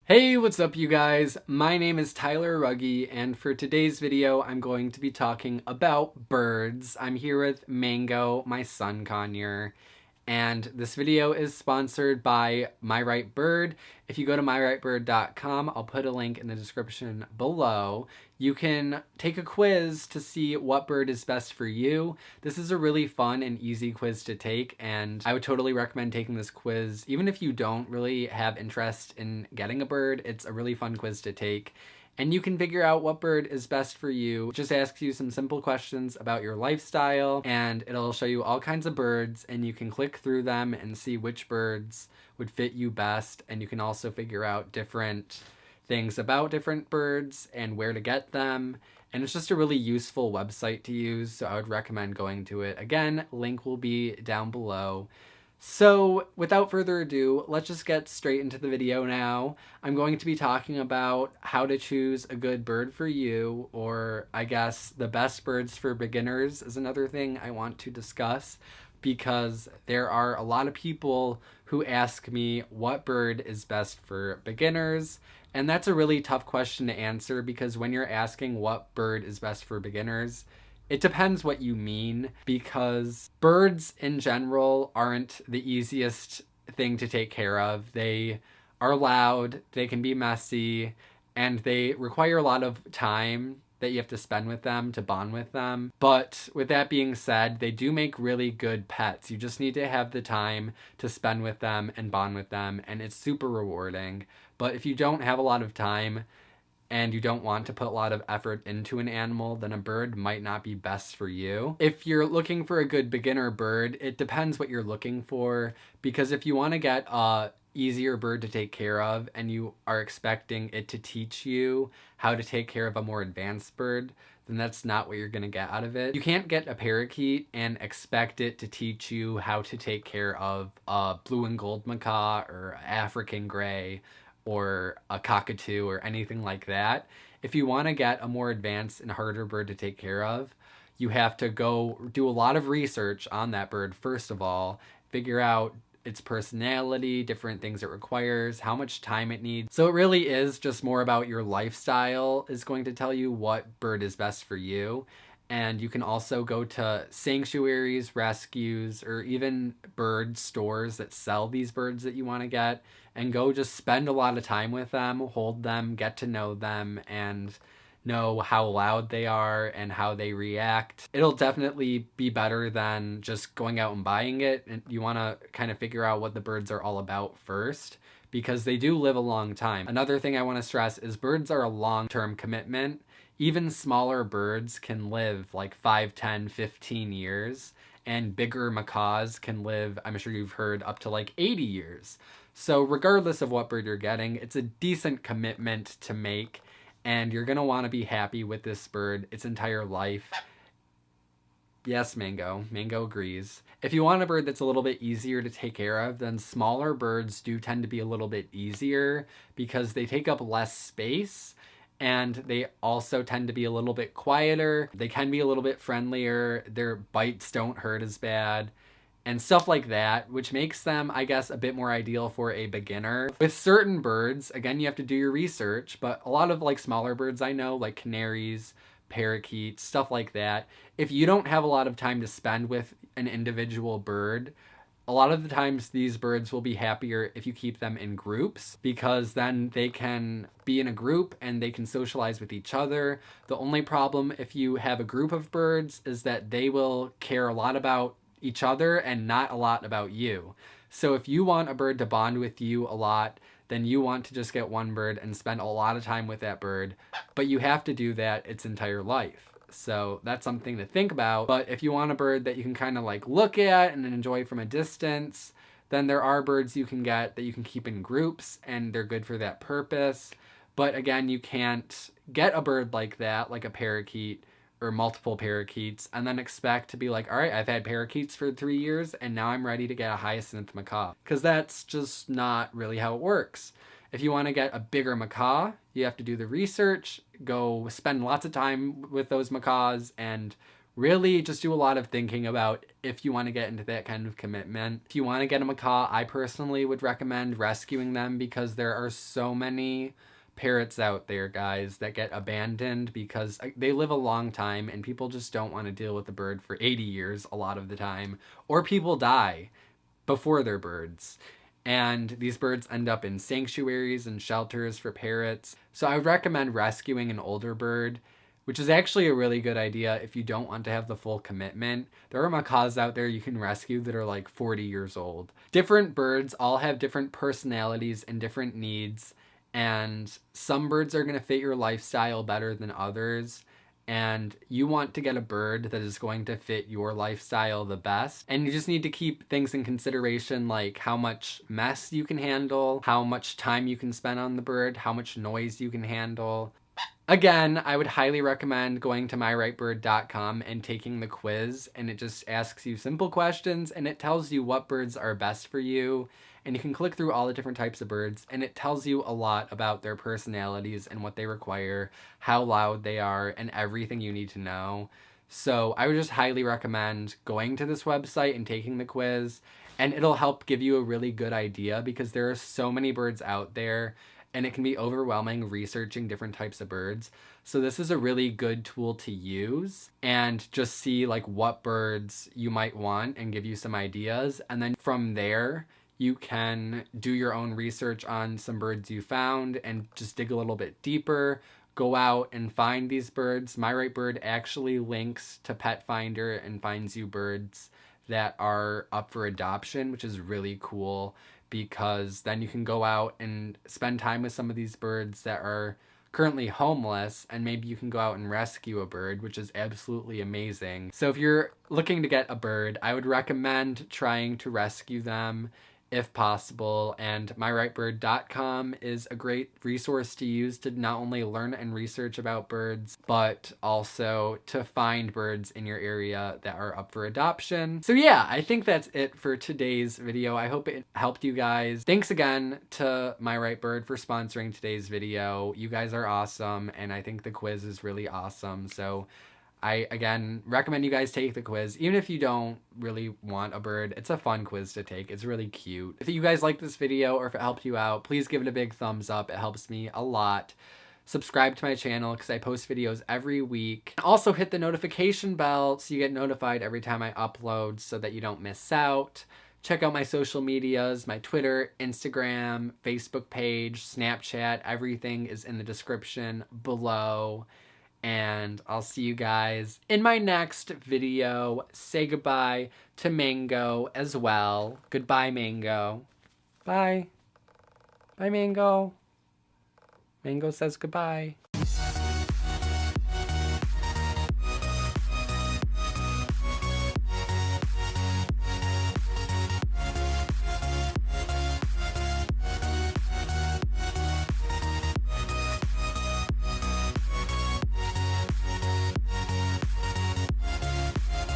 Hey, what's up you guys? My name is Tyler Rugge, and for today's video, I'm going to be talking about birds. I'm here with Mango, my son conure, and this video is sponsored by My Right Bird. If you go to myrightbird.com, I'll put a link in the description below. You can take a quiz to see what bird is best for you. This is a really fun and easy quiz to take, and I would totally recommend taking this quiz. Even if you don't really have interest in getting a bird, it's a really fun quiz to take. And you can figure out what bird is best for you. It just asks you some simple questions about your lifestyle, and it'll show you all kinds of birds, and you can click through them and see which birds would fit you best. And you can also figure out different things about different birds and where to get them. And it's just a really useful website to use, so I would recommend going to it. Again, link will be down below. So without further ado, let's just get straight into the video now. I'm going to be talking about how to choose a good bird for you, or I guess the best birds for beginners is another thing I want to discuss, because there are a lot of people who ask me what bird is best for beginners. And that's a really tough question to answer, because when you're asking what bird is best for beginners, it depends what you mean, because birds in general aren't the easiest thing to take care of. They are loud, they can be messy, and they require a lot of time that you have to spend with them to bond with them. But with that being said, they do make really good pets. You just need to have the time to spend with them and bond with them, and it's super rewarding. But if you don't have a lot of time and you don't want to put a lot of effort into an animal, then a bird might not be best for you. If you're looking for a good beginner bird, it depends what you're looking for, because if you want to get a easier bird to take care of and you are expecting it to teach you how to take care of a more advanced bird, then that's not what you're going to get out of it. You can't get a parakeet and expect it to teach you how to take care of a blue and gold macaw or African gray or a cockatoo or anything like that. If you want to get a more advanced and harder bird to take care of, you have to go do a lot of research on that bird first of all, figure out its personality, different things it requires, how much time it needs. So it really is just more about your lifestyle is going to tell you what bird is best for you. And you can also go to sanctuaries, rescues, or even bird stores that sell these birds that you want to get, and go just spend a lot of time with them, hold them, get to know them, and know how loud they are and how they react. It'll definitely be better than just going out and buying it. And you want to kind of figure out what the birds are all about first, because they do live a long time. Another thing I want to stress is birds are a long-term commitment. Even smaller birds can live like 5, 10, 15 years, and bigger macaws can live, I'm sure you've heard, up to like 80 years. So regardless of what bird you're getting, it's a decent commitment to make, and you're going to want to be happy with this bird its entire life. Yes, Mango. Mango agrees. If you want a bird that's a little bit easier to take care of, then smaller birds do tend to be a little bit easier because they take up less space, and they also tend to be a little bit quieter. They can be a little bit friendlier. Their bites don't hurt as bad and stuff like that, which makes them, I guess, a bit more ideal for a beginner. With certain birds, again, you have to do your research, but a lot of like smaller birds I know, like canaries, parakeets, stuff like that, if you don't have a lot of time to spend with an individual bird, a lot of the times these birds will be happier if you keep them in groups, because then they can be in a group and they can socialize with each other. The only problem if you have a group of birds is that they will care a lot about each other and not a lot about you. So if you want a bird to bond with you a lot, then you want to just get one bird and spend a lot of time with that bird, but you have to do that its entire life. So that's something to think about. But if you want a bird that you can kind of like look at and enjoy from a distance, then there are birds you can get that you can keep in groups, and they're good for that purpose. But again, you can't get a bird like that, like a parakeet or multiple parakeets, and then expect to be like, all right, I've had parakeets for 3 years and now I'm ready to get a hyacinth macaw, because that's just not really how it works. If you want to get a bigger macaw, you have to do the research, go spend lots of time with those macaws, and really just do a lot of thinking about if you want to get into that kind of commitment. If you want to get a macaw, I personally would recommend rescuing them because there are so many parrots out there, guys, that get abandoned because they live a long time and people just don't want to deal with the bird for 80 years a lot of the time, or people die before their birds. And these birds end up in sanctuaries and shelters for parrots. So I would recommend rescuing an older bird, which is actually a really good idea if you don't want to have the full commitment. There are macaws out there you can rescue that are like 40 years old. Different birds all have different personalities and different needs, and some birds are going to fit your lifestyle better than others. And you want to get a bird that is going to fit your lifestyle the best. And you just need to keep things in consideration, like how much mess you can handle, how much time you can spend on the bird, how much noise you can handle. Again, I would highly recommend going to myrightbird.com and taking the quiz, and it just asks you simple questions and it tells you what birds are best for you. And you can click through all the different types of birds, and it tells you a lot about their personalities and what they require, how loud they are, and everything you need to know. So I would just highly recommend going to this website and taking the quiz, and it'll help give you a really good idea because there are so many birds out there and it can be overwhelming researching different types of birds. So this is a really good tool to use and just see like what birds you might want and give you some ideas. And then from there, you can do your own research on some birds you found and just dig a little bit deeper. Go out and find these birds. My Right Bird actually links to Pet Finder and finds you birds that are up for adoption, which is really cool because then you can go out and spend time with some of these birds that are currently homeless, and maybe you can go out and rescue a bird, which is absolutely amazing. So if you're looking to get a bird, I would recommend trying to rescue them if possible, and myrightbird.com is a great resource to use to not only learn and research about birds, but also to find birds in your area that are up for adoption. So yeah, I think that's it for today's video. I hope it helped you guys. Thanks again to My Right Bird for sponsoring today's video. You guys are awesome, and I think the quiz is really awesome. So I, again, recommend you guys take the quiz. Even if you don't really want a bird, it's a fun quiz to take. It's really cute. If you guys like this video or if it helped you out, please give it a big thumbs up. It helps me a lot. Subscribe to my channel because I post videos every week. Also hit the notification bell so you get notified every time I upload so that you don't miss out. Check out my social medias, my Twitter, Instagram, Facebook page, Snapchat. Everything is in the description below. And I'll see you guys in my next video. Say goodbye to Mango as well. Goodbye, Mango. Bye. Bye, Mango. Mango says goodbye.